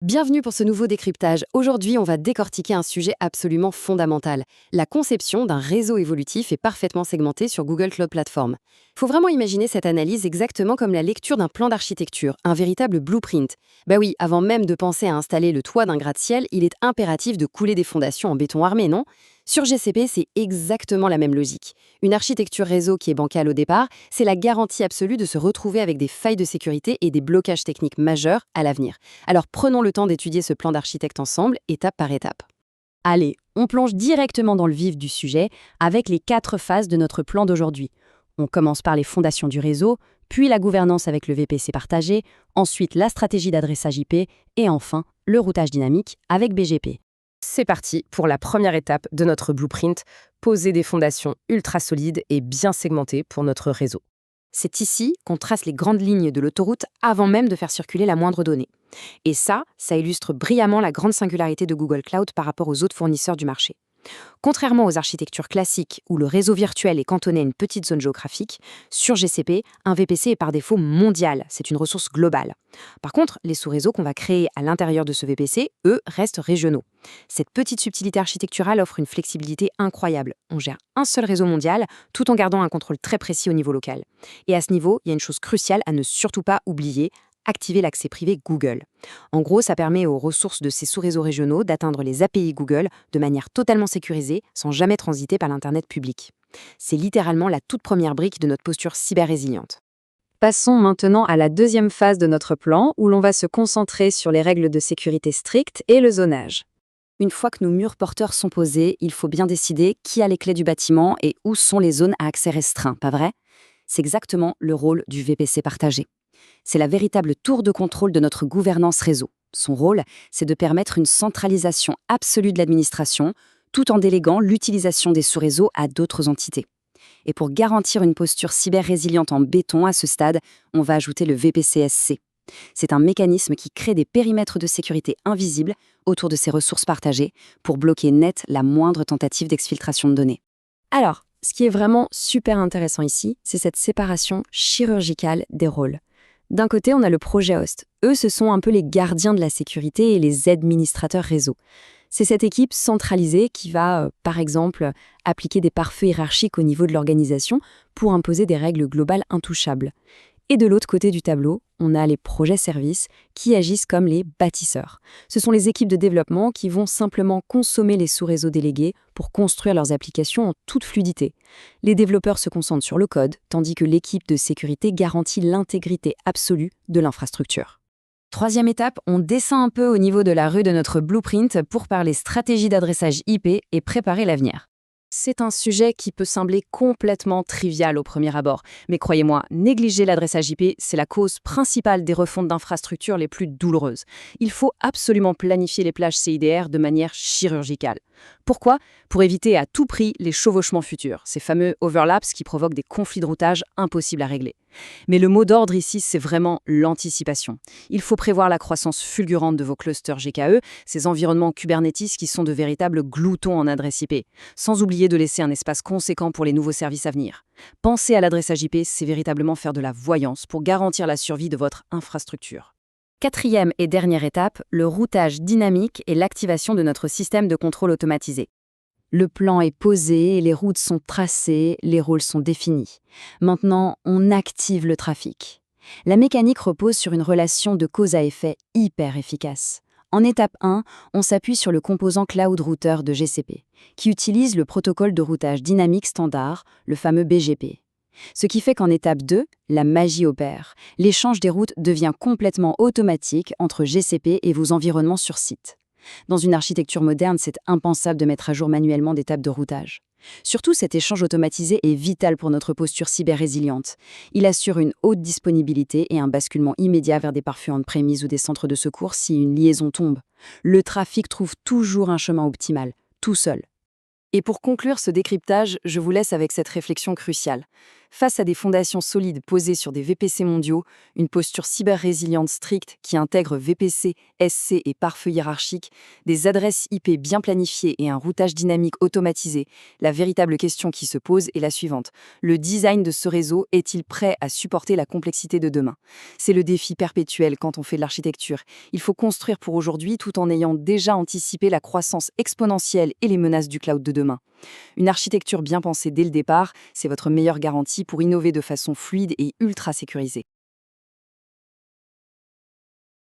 Bienvenue pour ce nouveau décryptage. Aujourd'hui, on va décortiquer un sujet absolument fondamental, la conception d'un réseau évolutif et parfaitement segmenté sur Google Cloud Platform. Il faut vraiment imaginer cette analyse exactement comme la lecture d'un plan d'architecture, un véritable blueprint. Bah oui, avant même de penser à installer le toit d'un gratte-ciel, il est impératif de couler des fondations en béton armé, non? Sur GCP, c'est exactement la même logique. Une architecture réseau qui est bancale au départ, c'est la garantie absolue de se retrouver avec des failles de sécurité et des blocages techniques majeurs à l'avenir. Alors prenons le temps d'étudier ce plan d'architecte ensemble, étape par étape. Allez, on plonge directement dans le vif du sujet avec les 4 phases de notre plan d'aujourd'hui. On commence par les fondations du réseau, puis la gouvernance avec le VPC partagé, ensuite la stratégie d'adressage IP et enfin le routage dynamique avec BGP. C'est parti pour la première étape de notre blueprint, poser des fondations ultra solides et bien segmentées pour notre réseau. C'est ici qu'on trace les grandes lignes de l'autoroute avant même de faire circuler la moindre donnée. Et ça illustre brillamment la grande singularité de Google Cloud par rapport aux autres fournisseurs du marché. Contrairement aux architectures classiques où le réseau virtuel est cantonné à une petite zone géographique, sur GCP, un VPC est par défaut mondial, c'est une ressource globale. Par contre, les sous-réseaux qu'on va créer à l'intérieur de ce VPC, eux, restent régionaux. Cette petite subtilité architecturale offre une flexibilité incroyable. On gère un seul réseau mondial tout en gardant un contrôle très précis au niveau local. Et à ce niveau, il y a une chose cruciale à ne surtout pas oublier, activer l'accès privé Google. En gros, ça permet aux ressources de ces sous-réseaux régionaux d'atteindre les API Google de manière totalement sécurisée, sans jamais transiter par l'Internet public. C'est littéralement la toute première brique de notre posture cyber-résiliente. Passons maintenant à la deuxième phase de notre plan où l'on va se concentrer sur les règles de sécurité strictes et le zonage. Une fois que nos murs porteurs sont posés, il faut bien décider qui a les clés du bâtiment et où sont les zones à accès restreint, pas vrai? C'est exactement le rôle du VPC partagé. C'est la véritable tour de contrôle de notre gouvernance réseau. Son rôle, c'est de permettre une centralisation absolue de l'administration, tout en déléguant l'utilisation des sous-réseaux à d'autres entités. Et pour garantir une posture cyber-résiliente en béton à ce stade, on va ajouter le VPCSC. C'est un mécanisme qui crée des périmètres de sécurité invisibles autour de ces ressources partagées pour bloquer net la moindre tentative d'exfiltration de données. Alors, ce qui est vraiment super intéressant ici, c'est cette séparation chirurgicale des rôles. D'un côté, on a le projet host. Eux, ce sont un peu les gardiens de la sécurité et les administrateurs réseau. C'est cette équipe centralisée qui va, par exemple, appliquer des pare-feux hiérarchiques au niveau de l'organisation pour imposer des règles globales intouchables. Et de l'autre côté du tableau, on a les projets services qui agissent comme les bâtisseurs. Ce sont les équipes de développement qui vont simplement consommer les sous-réseaux délégués pour construire leurs applications en toute fluidité. Les développeurs se concentrent sur le code, tandis que l'équipe de sécurité garantit l'intégrité absolue de l'infrastructure. Troisième étape, on descend un peu au niveau de la rue de notre blueprint pour parler stratégie d'adressage IP et préparer l'avenir. C'est un sujet qui peut sembler complètement trivial au premier abord, mais croyez-moi, négliger l'adressage IP, c'est la cause principale des refontes d'infrastructures les plus douloureuses. Il faut absolument planifier les plages CIDR de manière chirurgicale. Pourquoi? Pour éviter à tout prix les chevauchements futurs, ces fameux overlaps qui provoquent des conflits de routage impossibles à régler. Mais le mot d'ordre ici, c'est vraiment l'anticipation. Il faut prévoir la croissance fulgurante de vos clusters GKE, ces environnements Kubernetes qui sont de véritables gloutons en adresse IP, sans oublier de laisser un espace conséquent pour les nouveaux services à venir. Penser à l'adressage IP, c'est véritablement faire de la voyance pour garantir la survie de votre infrastructure. Quatrième et dernière étape, le routage dynamique et l'activation de notre système de contrôle automatisé. Le plan est posé, les routes sont tracées, les rôles sont définis. Maintenant, on active le trafic. La mécanique repose sur une relation de cause à effet hyper efficace. En étape 1, on s'appuie sur le composant Cloud Router de GCP, qui utilise le protocole de routage dynamique standard, le fameux BGP. Ce qui fait qu'en étape 2, la magie opère. L'échange des routes devient complètement automatique entre GCP et vos environnements sur site. Dans une architecture moderne, c'est impensable de mettre à jour manuellement des tables de routage. Surtout, cet échange automatisé est vital pour notre posture cyber-résiliente. Il assure une haute disponibilité et un basculement immédiat vers des pare-feux on-premise ou des centres de secours si une liaison tombe. Le trafic trouve toujours un chemin optimal, tout seul. Et pour conclure ce décryptage, je vous laisse avec cette réflexion cruciale. Face à des fondations solides posées sur des VPC mondiaux, une posture cyber-résiliente stricte qui intègre VPC, SC et pare-feu hiérarchique, des adresses IP bien planifiées et un routage dynamique automatisé, la véritable question qui se pose est la suivante. Le design de ce réseau est-il prêt à supporter la complexité de demain? C'est le défi perpétuel quand on fait de l'architecture. Il faut construire pour aujourd'hui tout en ayant déjà anticipé la croissance exponentielle et les menaces du cloud de demain. Une architecture bien pensée dès le départ, c'est votre meilleure garantie pour innover de façon fluide et ultra sécurisée.